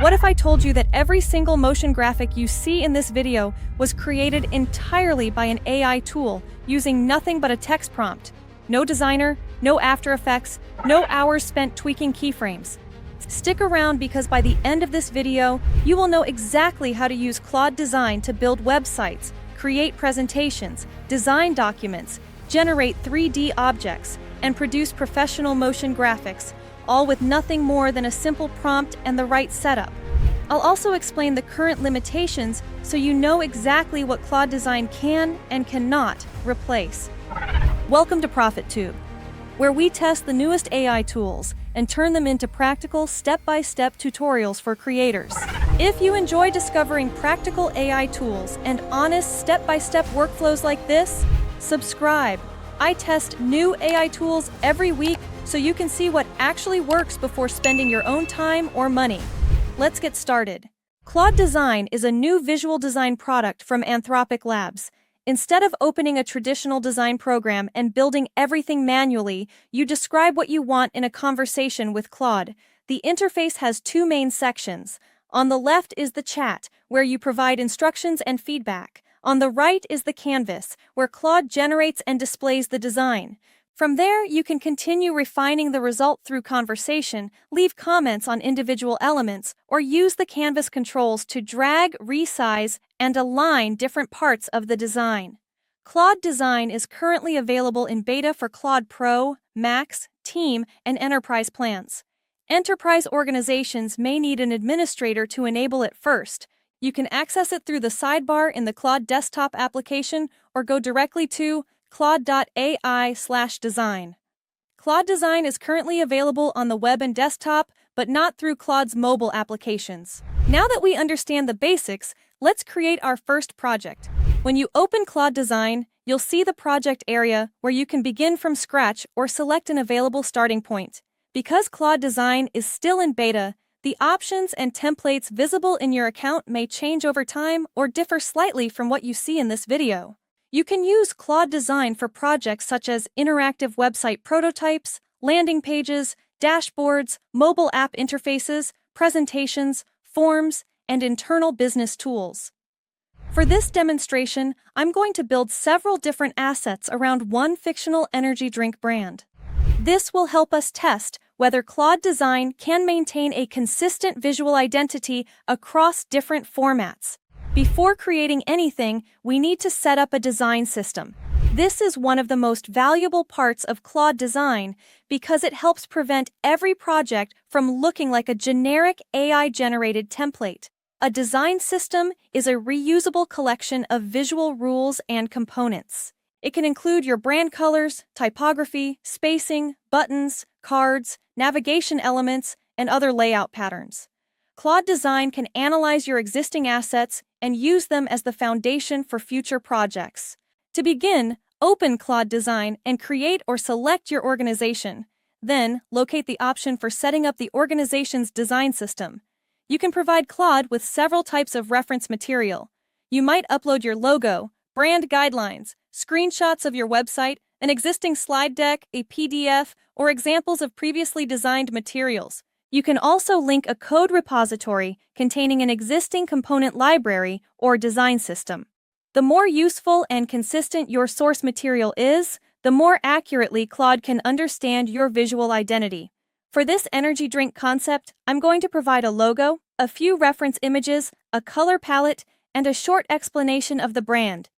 What if I told you that every single motion graphic you see in this video was created entirely by an AI tool using nothing but a text prompt? No designer, no After Effects, no hours spent tweaking keyframes. Stick around because by the end of this video, you will know exactly how to use Claude Design to build websites, create presentations, design documents, generate 3D objects, and produce professional motion graphics, all with nothing more than a simple prompt and the right setup. I'll also explain the current limitations so you know exactly what Claude Design can and cannot replace. Welcome to ProfitTube, where we test the newest AI tools and turn them into practical step-by-step tutorials for creators. If you enjoy discovering practical AI tools and honest step-by-step workflows like this, subscribe. I test new AI tools every week so you can see what actually works before spending your own time or money. Let's get started. Claude Design is a new visual design product from Anthropic Labs. Instead of opening a traditional design program and building everything manually, you describe what you want in a conversation with Claude. The interface has two main sections. On the left is the chat, where you provide instructions and feedback. On the right is the canvas, where Claude generates and displays the design. From there, you can continue refining the result through conversation, leave comments on individual elements, or use the canvas controls to drag, resize, and align different parts of the design. Claude Design is currently available in beta for Claude Pro, Max, Team, and Enterprise plans. Enterprise organizations may need an administrator to enable it first. You can access it through the sidebar in the Claude desktop application or go directly to claude.ai/design. Claude Design is currently available on the web and desktop, but not through Claude's mobile applications. Now that we understand the basics, let's create our first project. When you open Claude Design, you'll see the project area where you can begin from scratch or select an available starting point. Because Claude Design is still in beta, the options and templates visible in your account may change over time or differ slightly from what you see in this video. You can use Claude Design for projects such as interactive website prototypes, landing pages, dashboards, mobile app interfaces, presentations, forms, and internal business tools. For this demonstration, I'm going to build several different assets around one fictional energy drink brand. This will help us test whether Claude Design can maintain a consistent visual identity across different formats. Before creating anything, we need to set up a design system. This is one of the most valuable parts of Claude Design because it helps prevent every project from looking like a generic AI-generated template. A design system is a reusable collection of visual rules and components. It can include your brand colors, typography, spacing, buttons, cards, navigation elements, and other layout patterns. Claude Design can analyze your existing assets and use them as the foundation for future projects. To begin, open Claude Design and create or select your organization. Then, locate the option for setting up the organization's design system. You can provide Claude with several types of reference material. You might upload your logo, brand guidelines, screenshots of your website, an existing slide deck, a PDF, or examples of previously designed materials. You can also link a code repository containing an existing component library or design system. The more useful and consistent your source material is, the more accurately Claude can understand your visual identity. For this energy drink concept, I'm going to provide a logo, a few reference images, a color palette, and a short explanation of the brand.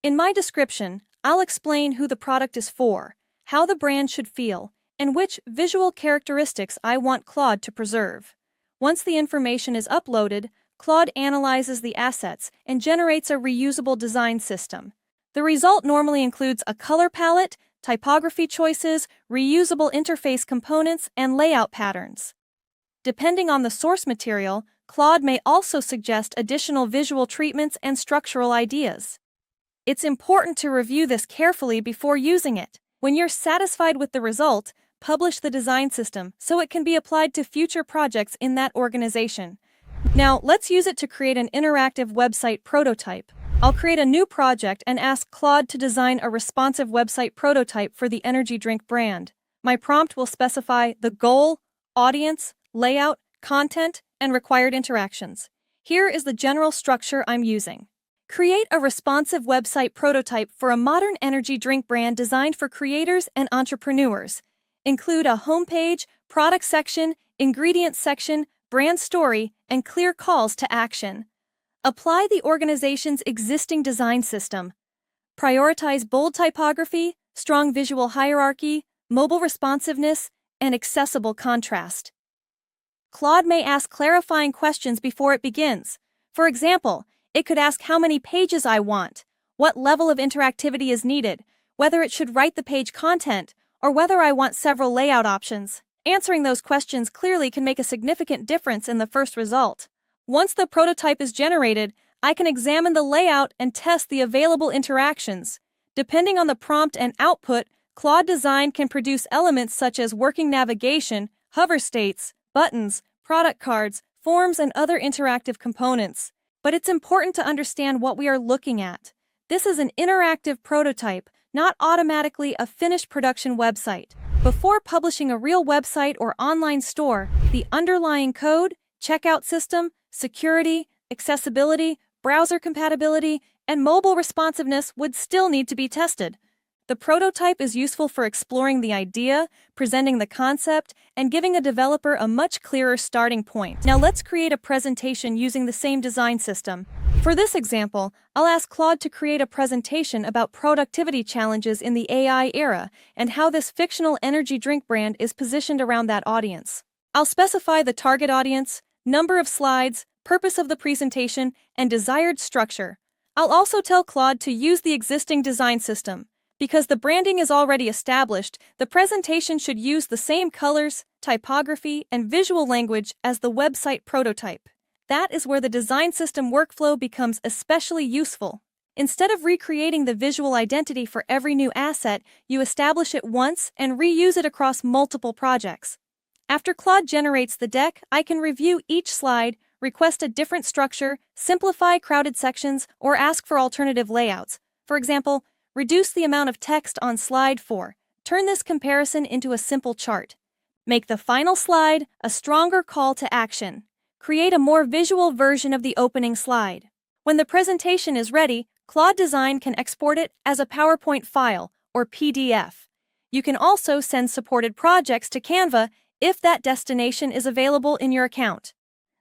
In my description, I'll explain who the product is for, how the brand should feel, and which visual characteristics I want Claude to preserve. Once the information is uploaded, Claude analyzes the assets and generates a reusable design system. The result normally includes a color palette, typography choices, reusable interface components, and layout patterns. Depending on the source material, Claude may also suggest additional visual treatments and structural ideas. It's important to review this carefully before using it. When you're satisfied with the result, publish the design system so it can be applied to future projects in that organization. Now, let's use it to create an interactive website prototype. I'll create a new project and ask Claude to design a responsive website prototype for the energy drink brand. My prompt will specify the goal, audience, layout, content, and required interactions. Here is the general structure I'm using. Create a responsive website prototype for a modern energy drink brand designed for creators and entrepreneurs. Include a homepage, product section, ingredients section, brand story, and clear calls to action. Apply the organization's existing design system. Prioritize bold typography, strong visual hierarchy, mobile responsiveness, and accessible contrast. Claude may ask clarifying questions before it begins. For example, it could ask how many pages I want, what level of interactivity is needed, whether it should write the page content, or whether I want several layout options. Answering those questions clearly can make a significant difference in the first result. Once the prototype is generated, I can examine the layout and test the available interactions. Depending on the prompt and output, Claude Design can produce elements such as working navigation, hover states, buttons, product cards, forms, and other interactive components. But it's important to understand what we are looking at. This is an interactive prototype, not automatically a finished production website. Before publishing a real website or online store, the underlying code, checkout system, security, accessibility, browser compatibility, and mobile responsiveness would still need to be tested. The prototype is useful for exploring the idea, presenting the concept, and giving a developer a much clearer starting point. Now let's create a presentation using the same design system. For this example, I'll ask Claude to create a presentation about productivity challenges in the AI era and how this fictional energy drink brand is positioned around that audience. I'll specify the target audience, number of slides, purpose of the presentation, and desired structure. I'll also tell Claude to use the existing design system. Because the branding is already established, the presentation should use the same colors, typography, and visual language as the website prototype. That is where the design system workflow becomes especially useful. Instead of recreating the visual identity for every new asset, you establish it once and reuse it across multiple projects. After Claude generates the deck, I can review each slide, request a different structure, simplify crowded sections, or ask for alternative layouts. For example, reduce the amount of text on slide 4. Turn this comparison into a simple chart. Make the final slide a stronger call to action. Create a more visual version of the opening slide. When the presentation is ready, Claude Design can export it as a PowerPoint file or PDF. You can also send supported projects to Canva if that destination is available in your account.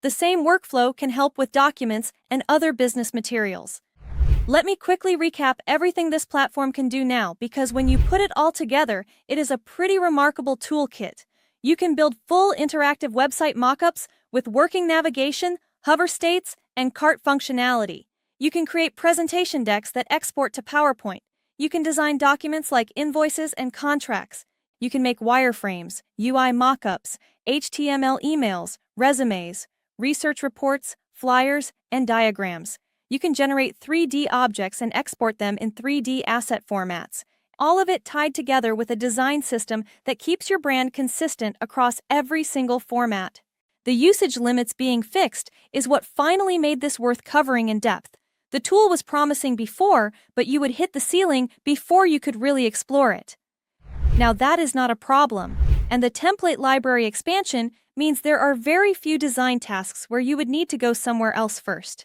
The same workflow can help with documents and other business materials. Let me quickly recap everything this platform can do now, because when you put it all together, it is a pretty remarkable toolkit. You can build full interactive website mockups with working navigation, hover states, and cart functionality. You can create presentation decks that export to PowerPoint. You can design documents like invoices and contracts. You can make wireframes, UI mockups, HTML emails, resumes, research reports, flyers, and diagrams. You can generate 3D objects and export them in 3D asset formats. All of it tied together with a design system that keeps your brand consistent across every single format. The usage limits being fixed is what finally made this worth covering in depth. The tool was promising before, but you would hit the ceiling before you could really explore it. Now that is not a problem, and the template library expansion means there are very few design tasks where you would need to go somewhere else first.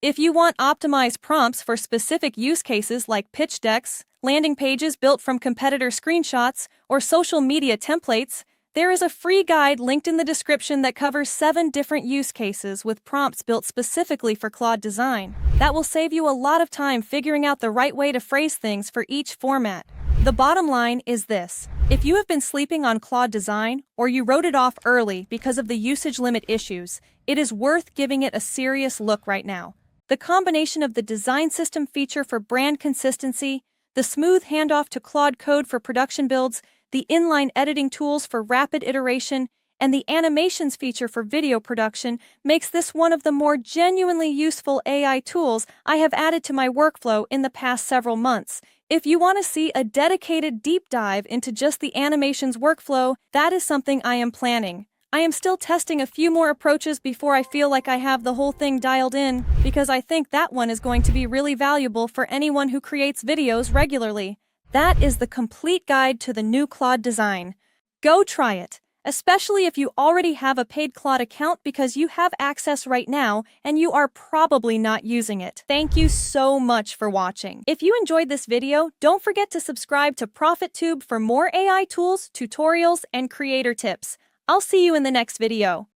If you want optimized prompts for specific use cases like pitch decks, landing pages built from competitor screenshots, or social media templates, there is a free guide linked in the description that covers 7 different use cases with prompts built specifically for Claude Design. That will save you a lot of time figuring out the right way to phrase things for each format. The bottom line is this: if you have been sleeping on Claude Design, or you wrote it off early because of the usage limit issues, it is worth giving it a serious look right now. The combination of the design system feature for brand consistency, the smooth handoff to Claude Code for production builds, the inline editing tools for rapid iteration, and the animations feature for video production makes this one of the more genuinely useful AI tools I have added to my workflow in the past several months. If you want to see a dedicated deep dive into just the animations workflow, that is something I am planning. I am still testing a few more approaches before I feel like I have the whole thing dialed in, because I think that one is going to be really valuable for anyone who creates videos regularly. That is the complete guide to the new Claude Design. Go try it, especially if you already have a paid Claude account because you have access right now and you are probably not using it. Thank you so much for watching. If you enjoyed this video, don't forget to subscribe to ProfitTube for more AI tools, tutorials, and creator tips. I'll see you in the next video.